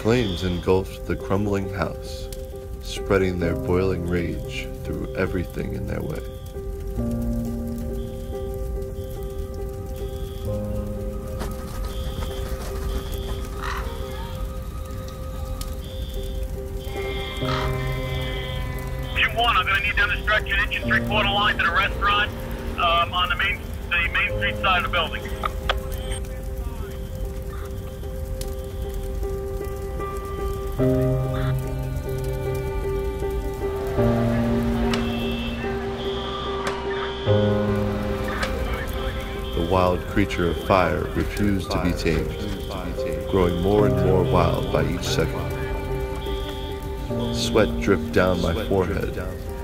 Flames engulfed the crumbling house, spreading their boiling rage through everything in their way. I'm going to need them to stretch an inch and three-quarter line to the restaurant on the main street side of the building. The wild creature of fire refused to be tamed, growing more and more wild by each second. Sweat dripped down my forehead.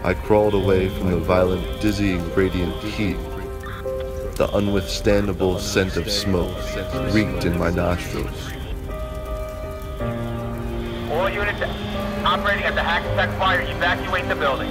I crawled away from the violent, dizzying, radiant heat. The unwithstandable scent of smoke reeked in my nostrils. All units operating at the Hackensack Fire, evacuate the building.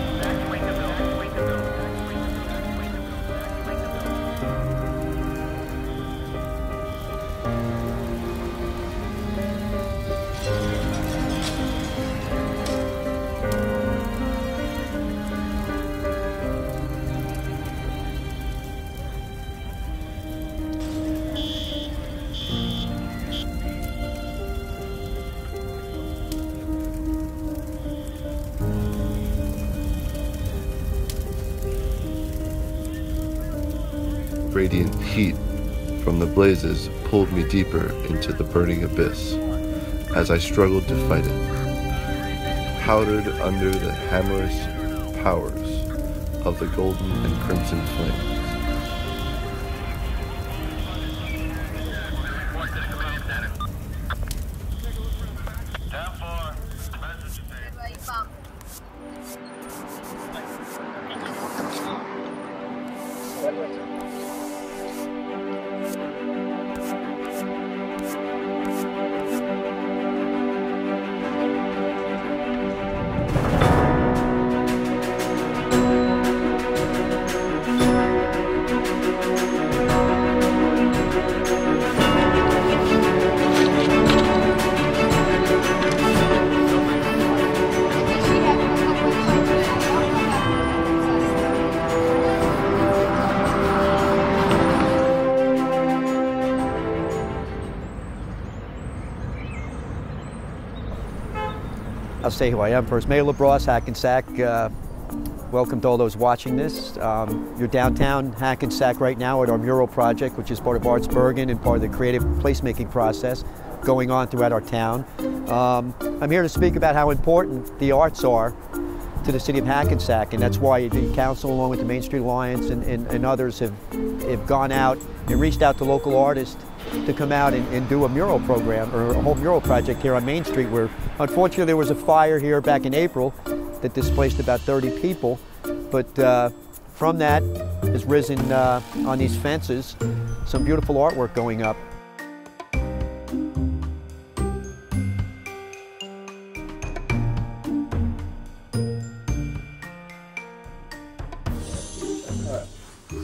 Radiant heat from the blazes pulled me deeper into the burning abyss as I struggled to fight it, powdered under the hammerless powers of the golden and crimson flames. I'll say who I am first. Mayor LaBrosse, Hackensack. Welcome to all those watching this. You're downtown Hackensack right now at our Mural project, which is part of Arts Bergen and part of the creative placemaking process going on throughout our town. I'm here to speak about how important the arts are to the city of Hackensack, and that's why the council, along with the Main Street Alliance and others, have gone out and reached out to local artists to come out and do a mural program, or a whole mural project here on Main Street, where unfortunately there was a fire here back in April that displaced about 30 people. But from that has risen on these fences some beautiful artwork going up.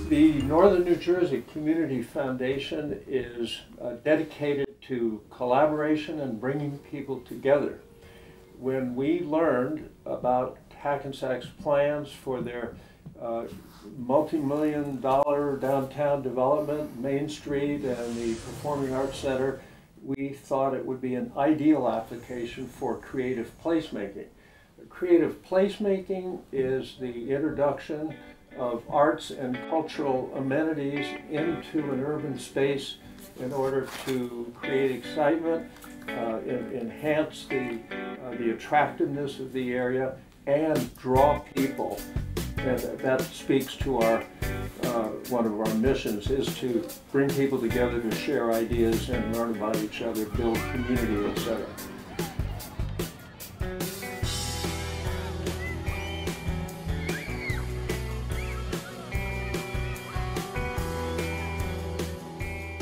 The Northern New Jersey Community Foundation is dedicated to collaboration and bringing people together. When we learned about Hackensack's plans for their multi-million-dollar downtown development, Main Street, and the Performing Arts Center, we thought it would be an ideal application for creative placemaking. Creative placemaking is the introduction of arts and cultural amenities into an urban space in order to create excitement, enhance the attractiveness of the area, and draw people. And that speaks to our one of our missions, is to bring people together to share ideas and learn about each other, build community, etc.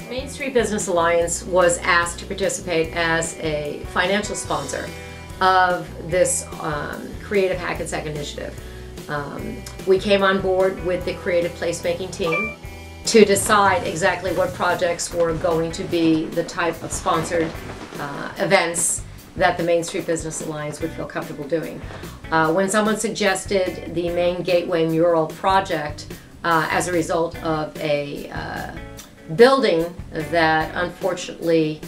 Main Street Business Alliance was asked to participate as a financial sponsor of this Creative Hackensack initiative. We came on board with the creative placemaking team to decide exactly what projects were going to be the type of sponsored events that the Main Street Business Alliance would feel comfortable doing. When someone suggested the Main Gateway Mural project as a result of a building that unfortunately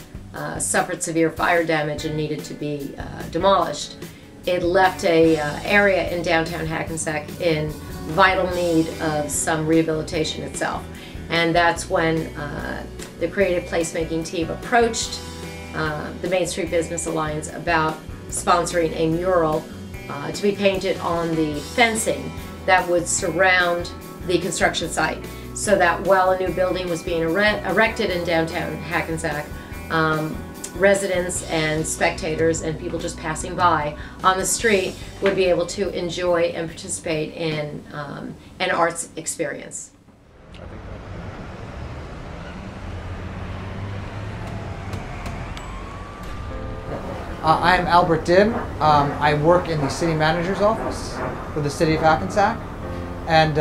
suffered severe fire damage and needed to be demolished, it left a area in downtown Hackensack in vital need of some rehabilitation itself. And that's when the creative placemaking team approached the Main Street Business Alliance about sponsoring a mural to be painted on the fencing that would surround the construction site, so that while a new building was being erected in downtown Hackensack, residents and spectators and people just passing by on the street would be able to enjoy and participate in an arts experience. I'm Albert Dim. I work in the city manager's office for the city of Hackensack, and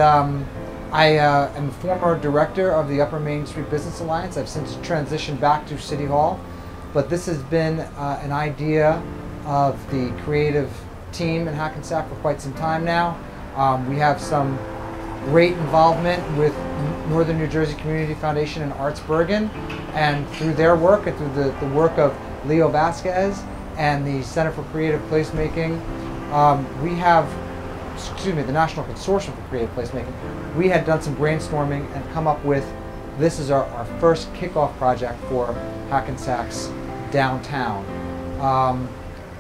I am former director of the Upper Main Street Business Alliance. I've since transitioned back to City Hall, but this has been an idea of the creative team in Hackensack for quite some time now. We have some great involvement with Northern New Jersey Community Foundation and Arts Bergen, and through their work and through the work of Leo Vasquez and the Center for Creative Placemaking, we have, the National Consortium for Creative Placemaking, we had done some brainstorming and come up with, this is our first kickoff project for Hackensack's downtown.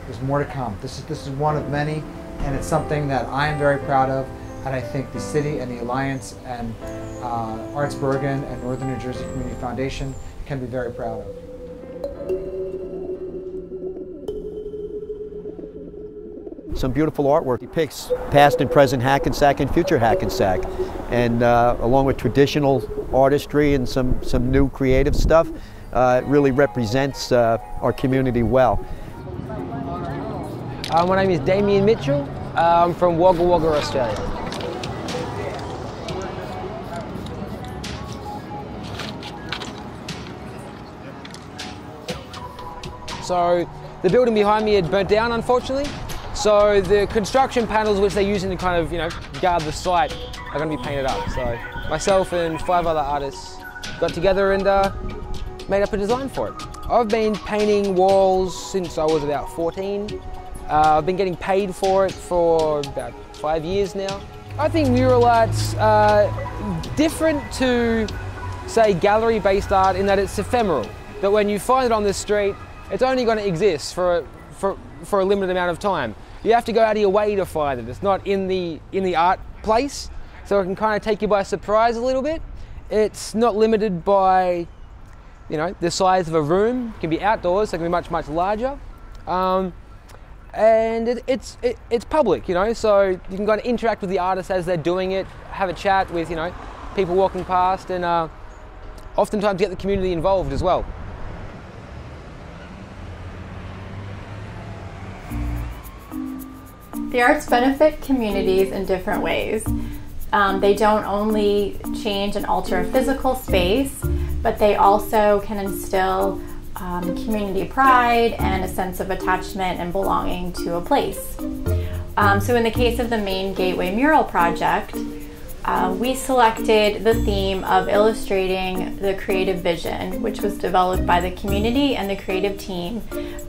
There's more to come. This is one of many, and it's something that I am very proud of, and I think the city and the Alliance and Arts Bergen and Northern New Jersey Community Foundation can be very proud of. Some beautiful artwork depicts past and present Hackensack and future Hackensack, and along with traditional artistry and some new creative stuff, it really represents our community well. My name is Damien Mitchell. I'm from Wagga Wagga, Australia. So the building behind me had burnt down, unfortunately. So the construction panels which they're using to kind of, guard the site are going to be painted up. So myself and 5 other artists got together and made up a design for it. I've been painting walls since I was about 14. I've been getting paid for it for about 5 years now. I think mural art's different to, say, gallery-based art in that it's ephemeral. That when you find it on the street, it's only going to exist for a limited amount of time. You have to go out of your way to find it. It's not in the art place, so it can kind of take you by surprise a little bit. It's not limited by, the size of a room. It can be outdoors, so it can be much, much larger. And it's public, so you can kind of interact with the artists as they're doing it, have a chat with, people walking past, and oftentimes get the community involved as well. The arts benefit communities in different ways. They don't only change and alter a physical space, but they also can instill community pride and a sense of attachment and belonging to a place. So in the case of the Main Gateway Mural project, we selected the theme of illustrating the creative vision, which was developed by the community and the creative team.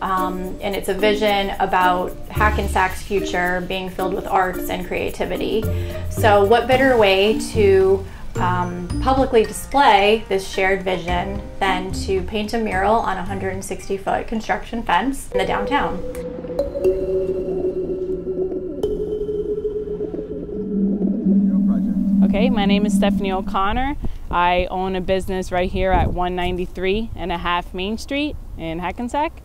And it's a vision about Hackensack's future being filled with arts and creativity. So what better way to publicly display this shared vision than to paint a mural on a 160-foot construction fence in the downtown. Okay, my name is Stephanie O'Connor. I own a business right here at 193.5 Main Street in Hackensack.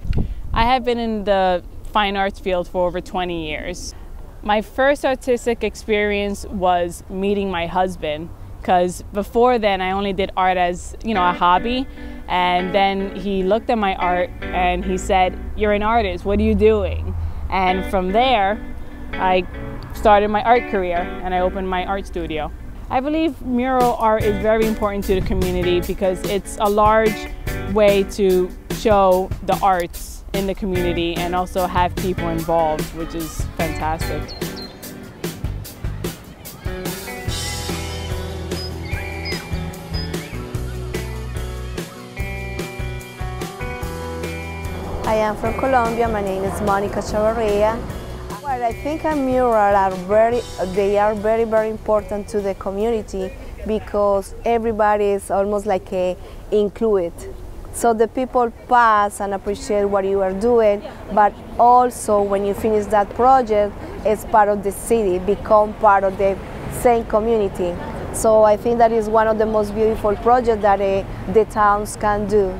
I have been in the fine arts field for over 20 years. My first artistic experience was meeting my husband, because before then I only did art as, a hobby, and then he looked at my art and he said, "You're an artist, what are you doing?" And from there I started my art career and I opened my art studio. I believe mural art is very important to the community because it's a large way to show the arts in the community and also have people involved, which is fantastic. I am from Colombia. My name is Monica Chavarria. Well, I think a mural are very important to the community because everybody is almost like included. So the people pass and appreciate what you are doing, but also when you finish that project, it's part of the city, become part of the same community. So I think that is one of the most beautiful projects that the towns can do.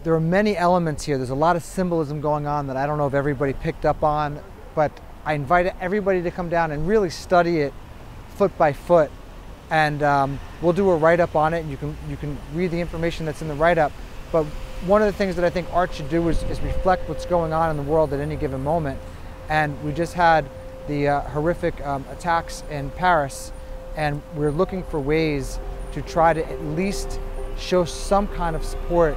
There are many elements here. There's a lot of symbolism going on that I don't know if everybody picked up on, but I invite everybody to come down and really study it foot by foot. And we'll do a write-up on it, and you can read the information that's in the write-up. But one of the things that I think art should do is reflect what's going on in the world at any given moment. And we just had the horrific attacks in Paris, and we're looking for ways to try to at least show some kind of support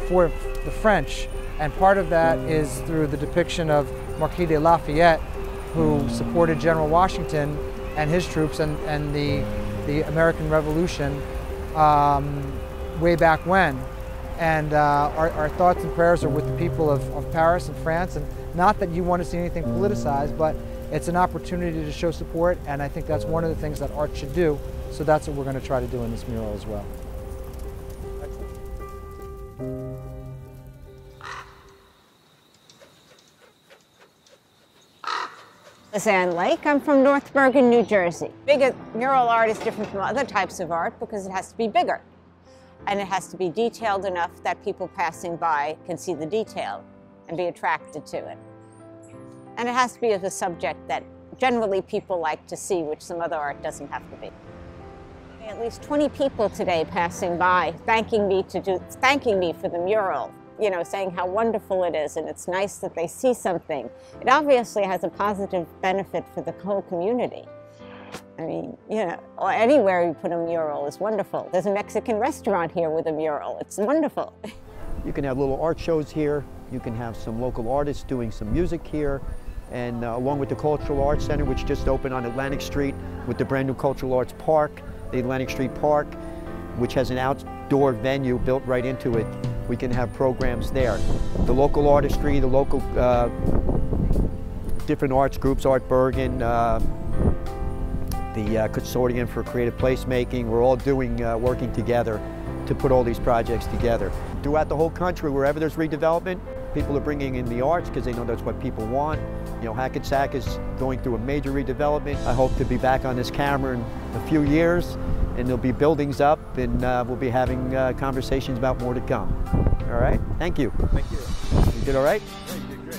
for the French, and part of that is through the depiction of Marquis de Lafayette, who supported General Washington and his troops and the American Revolution way back when. And our thoughts and prayers are with the people of Paris and France, and not that you want to see anything politicized, but it's an opportunity to show support, and I think that's one of the things that art should do, so that's what we're going to try to do in this mural as well. Ann Lake. I'm from North Bergen, New Jersey. Mural art is different from other types of art because it has to be bigger. And it has to be detailed enough that people passing by can see the detail and be attracted to it. And it has to be of a subject that generally people like to see, which some other art doesn't have to be. At least 20 people today passing by thanking me for the mural. You know, saying how wonderful it is and it's nice that they see something. It obviously has a positive benefit for the whole community. I mean, you know, anywhere you put a mural is wonderful. There's a Mexican restaurant here with a mural. It's wonderful. You can have little art shows here. You can have some local artists doing some music here. And along with the Cultural Arts Center, which just opened on Atlantic Street with the brand new Cultural Arts Park, the Atlantic Street Park, which has an outdoor venue built right into it. We can have programs there. The local artistry, the local different arts groups, Art Bergen, the Consortium for Creative Placemaking, we're all working together to put all these projects together. Throughout the whole country, wherever there's redevelopment, people are bringing in the arts because they know that's what people want. You know, Hackensack is going through a major redevelopment. I hope to be back on this camera in a few years, and there'll be buildings up, and we'll be having conversations about more to come. All right? Thank you. Thank you. You did all right? Yeah, you did great.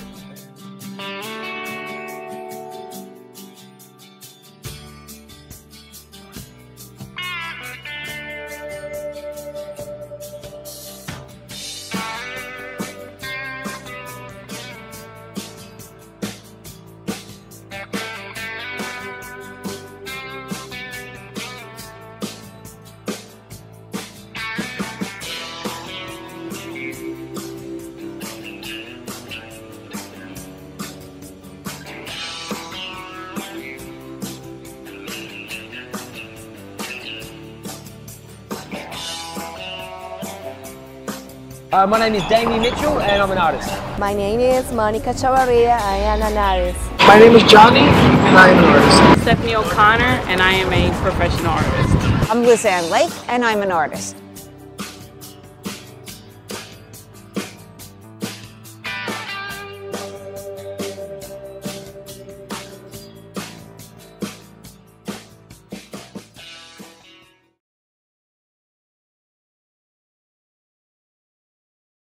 My name is Damien Mitchell and I'm an artist. My name is Monica Chavarria. I am an artist. My name is Johnny and I am an artist. Stephanie O'Connor, and I am a professional artist. I'm Ann Lake and I'm an artist.